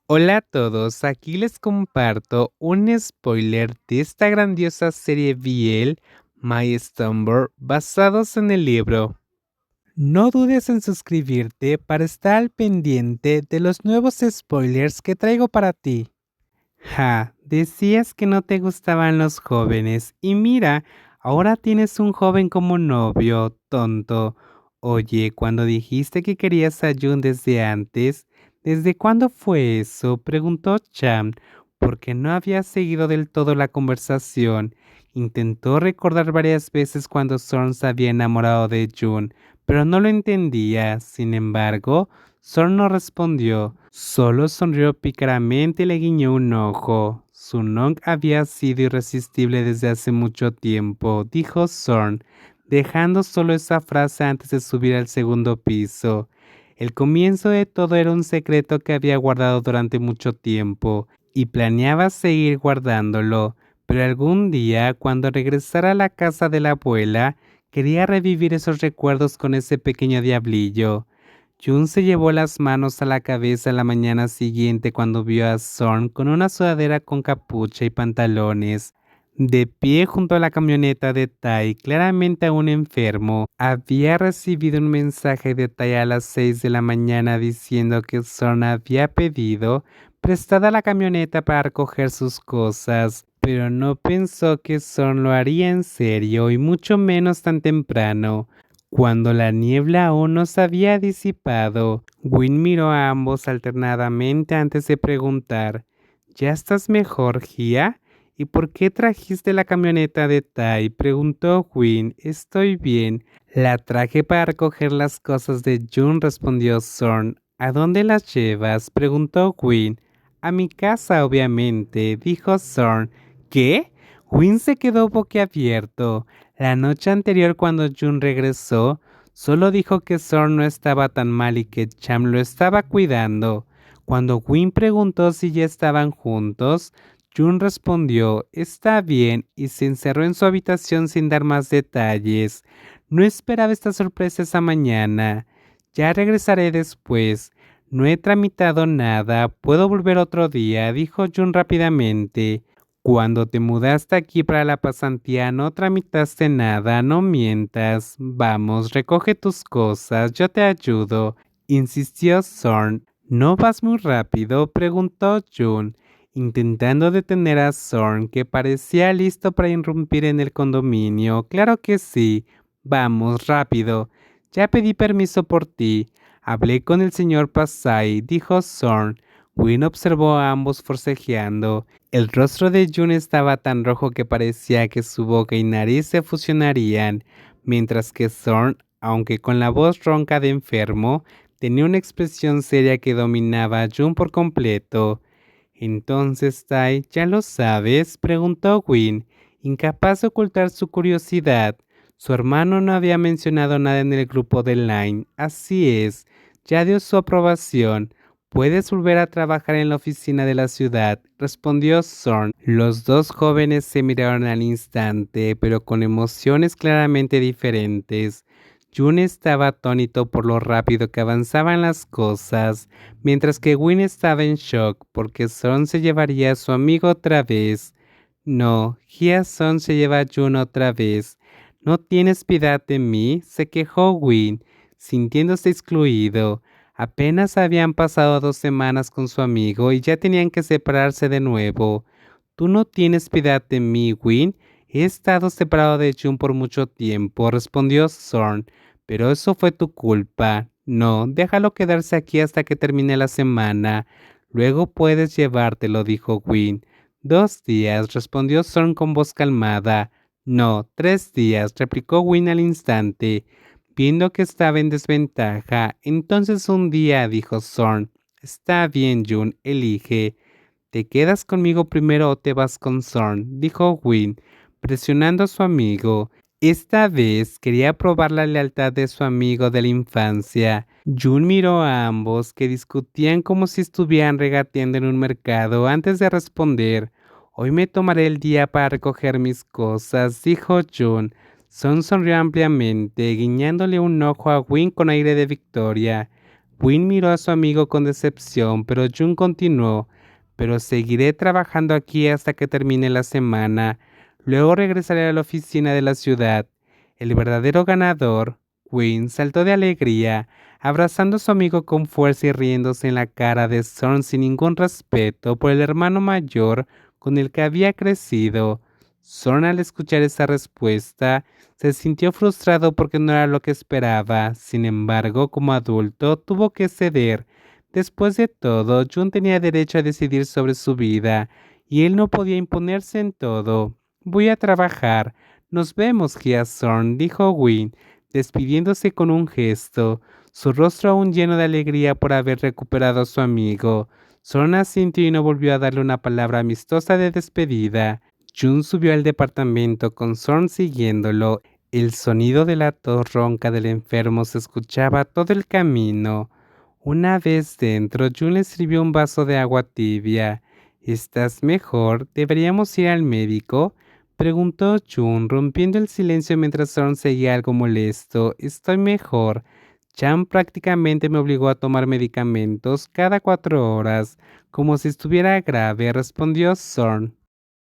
Hola a todos, aquí les comparto un spoiler de esta grandiosa serie BL, My Slumber, basados en el libro. No dudes en suscribirte para estar al pendiente de los nuevos spoilers que traigo para ti. Ja, decías que no te gustaban los jóvenes y mira, ahora tienes un joven como novio, tonto. Oye, cuando dijiste que querías a Jun desde antes, ¿desde cuándo fue eso? Preguntó Cham, porque no había seguido del todo la conversación. Intentó recordar varias veces cuando Sorn se había enamorado de Jun, pero no lo entendía. Sin embargo, Sorn no respondió, solo sonrió pícaramente y le guiñó un ojo. Su Nong había sido irresistible desde hace mucho tiempo, dijo Sorn, dejando solo esa frase antes de subir al segundo piso. El comienzo de todo era un secreto que había guardado durante mucho tiempo, y planeaba seguir guardándolo, pero algún día, cuando regresara a la casa de la abuela, quería revivir esos recuerdos con ese pequeño diablillo. Jun se llevó las manos a la cabeza la mañana siguiente cuando vio a Zorn con una sudadera con capucha y pantalones, de pie junto a la camioneta de Tai, claramente aún enfermo. Había recibido un mensaje de Tai a las 6 de la mañana diciendo que Zorn había pedido prestada la camioneta para recoger sus cosas, pero no pensó que Zorn lo haría en serio y mucho menos tan temprano. Cuando la niebla aún no se había disipado, Win miró a ambos alternadamente antes de preguntar, ¿ya estás mejor, Gia? ¿Y por qué trajiste la camioneta de Tai? Preguntó Win. Estoy bien. La traje para recoger las cosas de Jun, respondió Zorn. ¿A dónde las llevas? Preguntó Win. A mi casa, obviamente, dijo Zorn. ¿Qué? Win se quedó boquiabierto. La noche anterior cuando Jun regresó, solo dijo que Zorn no estaba tan mal y que Cham lo estaba cuidando. Cuando Win preguntó si ya estaban juntos, Jun respondió, está bien, y se encerró en su habitación sin dar más detalles. No esperaba esta sorpresa esa mañana. Ya regresaré después. No he tramitado nada, puedo volver otro día, dijo Jun rápidamente. Cuando te mudaste aquí para la pasantía no tramitaste nada, no mientas. Vamos, recoge tus cosas, yo te ayudo, insistió Zorn. ¿No vas muy rápido? Preguntó Jun, intentando detener a Zorn, que parecía listo para irrumpir en el condominio. Claro que sí. Vamos, rápido. Ya pedí permiso por ti. Hablé con el señor Pasai, dijo Zorn. Win observó a ambos forcejeando. El rostro de Jun estaba tan rojo que parecía que su boca y nariz se fusionarían, mientras que Zorn, aunque con la voz ronca de enfermo, tenía una expresión seria que dominaba a Jun por completo. Entonces, Tai, ¿ya lo sabes? Preguntó Win, incapaz de ocultar su curiosidad. Su hermano no había mencionado nada en el grupo de Line. Así es, ya dio su aprobación. Puedes volver a trabajar en la oficina de la ciudad, respondió Zorn. Los dos jóvenes se miraron al instante, pero con emociones claramente diferentes. Jun estaba atónito por lo rápido que avanzaban las cosas, mientras que Win estaba en shock porque Zorn se llevaría a su amigo otra vez. No, Hyason se lleva a Jun otra vez. ¿No tienes piedad de mí? Se quejó Win, sintiéndose excluido. Apenas habían pasado 2 semanas con su amigo y ya tenían que separarse de nuevo. ¿Tú no tienes piedad de mí, Win? He estado separado de Jun por mucho tiempo, respondió Zorn, pero eso fue tu culpa. No, déjalo quedarse aquí hasta que termine la semana. Luego puedes llevártelo, dijo Win. 2 días, respondió Zorn con voz calmada. No, 3 días, replicó Win al instante, viendo que estaba en desventaja. Entonces un día, dijo Zorn. Está bien, Jun, elige. ¿Te quedas conmigo primero o te vas con Zorn? Dijo Win, presionando a su amigo. Esta vez quería probar la lealtad de su amigo de la infancia. Jun miró a ambos, que discutían como si estuvieran regateando en un mercado, antes de responder. Hoy me tomaré el día para recoger mis cosas, dijo Jun. Son sonrió ampliamente, guiñándole un ojo a Win con aire de victoria. Win miró a su amigo con decepción, pero Jun continuó. Pero seguiré trabajando aquí hasta que termine la semana. Luego regresaré a la oficina de la ciudad. El verdadero ganador, Win, saltó de alegría, abrazando a su amigo con fuerza y riéndose en la cara de Zorn sin ningún respeto por el hermano mayor con el que había crecido. Zorn, al escuchar esa respuesta, se sintió frustrado porque no era lo que esperaba. Sin embargo, como adulto, tuvo que ceder. Después de todo, Jun tenía derecho a decidir sobre su vida, y él no podía imponerse en todo. Voy a trabajar. Nos vemos, Zorn, dijo Win, despidiéndose con un gesto, su rostro aún lleno de alegría por haber recuperado a su amigo. Zorn asintió y no volvió a darle una palabra amistosa de despedida. Jun subió al departamento con Zorn siguiéndolo. El sonido de la tos ronca del enfermo se escuchaba todo el camino. Una vez dentro, Jun le sirvió un vaso de agua tibia. ¿Estás mejor? ¿Deberíamos ir al médico? Preguntó Jun, rompiendo el silencio mientras Zorn seguía algo molesto. Estoy mejor. Chan prácticamente me obligó a tomar medicamentos cada 4 horas, como si estuviera grave, respondió Zorn.